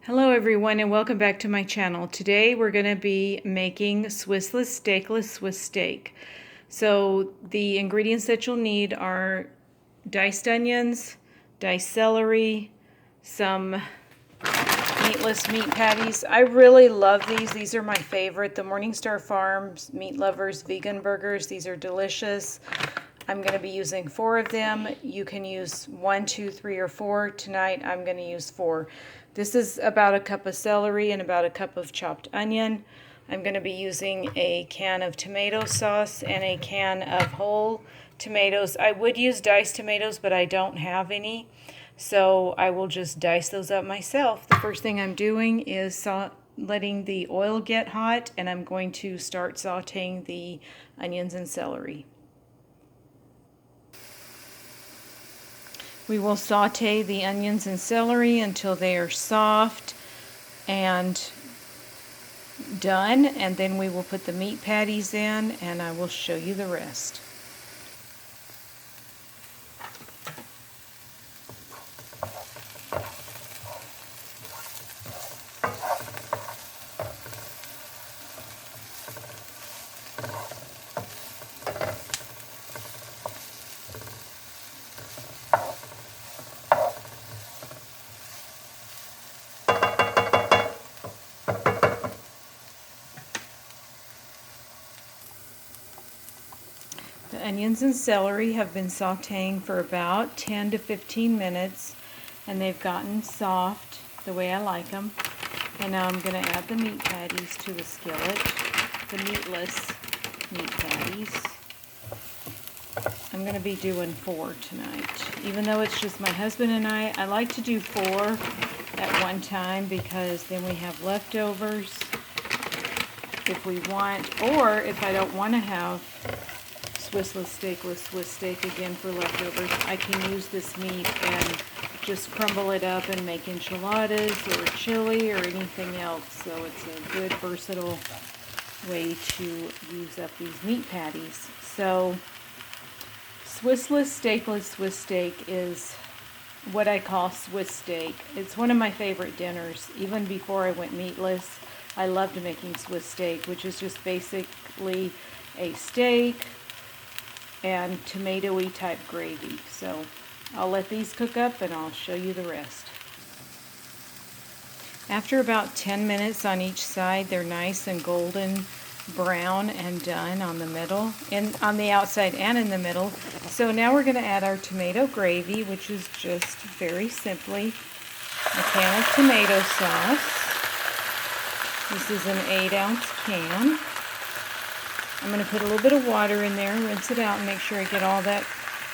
Hello everyone and welcome back to my channel. Today we're going to be making Swissless Steakless Swiss steak. So the ingredients that you'll need are diced onions, diced celery, some meatless meat patties. I really love these. These are my favorite. The Morningstar Farms Meat Lovers vegan burgers. These are delicious. I'm going to be using 4 of them. You can use 1, 2, 3, or 4. Tonight I'm going to use 4. This is about a cup of celery and about a cup of chopped onion. I'm going to be using a can of tomato sauce and a can of whole tomatoes. I would use diced tomatoes, but I don't have any, so I will just dice those up myself. The first thing I'm doing is letting the oil get hot, and I'm going to start sauteing the onions and celery. We will saute the onions and celery until they are soft and done, and then we will put the meat patties in and I will show you the rest. The onions and celery have been sauteing for about 10 to 15 minutes, and they've gotten soft the way I like them. And now I'm going to add the meat patties to the skillet, the meatless meat patties. I'm going to be doing 4 tonight. Even though it's just my husband and I like to do 4 at one time because then we have leftovers if we want, or if I don't want to have Swissless Steakless Swiss steak again for leftovers, I can use this meat and just crumble it up and make enchiladas or chili or anything else. So it's a good versatile way to use up these meat patties. So Swissless Steakless Swiss steak is what I call Swiss steak. It's one of my favorite dinners. Even before I went meatless, I loved making Swiss steak, which is just basically a steak and tomatoey type gravy. So I'll let these cook up and I'll show you the rest. After about 10 minutes on each side, they're nice and golden brown and done on the middle, and on the outside and in the middle. So now we're going to add our tomato gravy, which is just very simply a can of tomato sauce. This is an 8-ounce can. I'm going to put a little bit of water in there, rinse it out, and make sure I get all that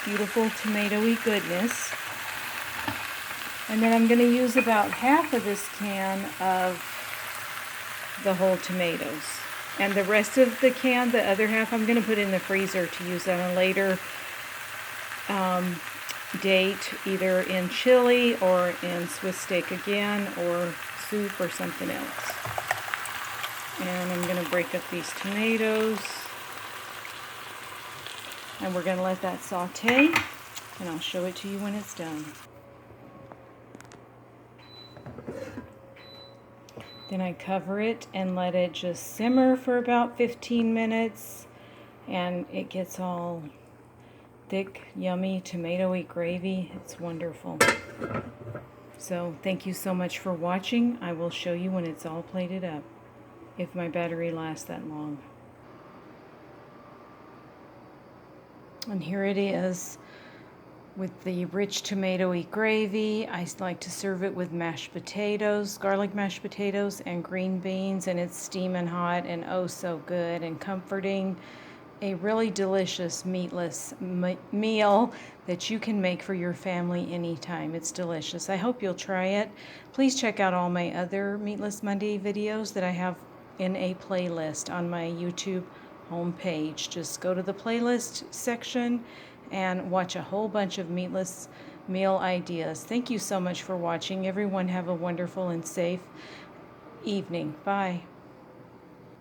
beautiful tomatoey goodness. And then I'm going to use about half of this can of the whole tomatoes. And the rest of the can, the other half, I'm going to put in the freezer to use on a later date, either in chili or in Swiss steak again, or soup or something else. And I'm going to break up these tomatoes, and we're going to let that saute, and I'll show it to you when it's done. Then I cover it and let it just simmer for about 15 minutes, and it gets all thick, yummy, tomatoey gravy. It's wonderful. So thank you so much for watching. I will show you when it's all plated up, if my battery lasts that long. And here it is with the rich tomatoey gravy. I like to serve it with mashed potatoes, garlic mashed potatoes, and green beans, and it's steaming hot and oh so good and comforting. A really delicious meatless meal that you can make for your family anytime. It's delicious. I hope you'll try it. Please check out all my other Meatless Monday videos that I have in a playlist on my YouTube homepage. Just go to the playlist section and watch a whole bunch of meatless meal ideas. Thank you so much for watching. Everyone have a wonderful and safe evening. Bye.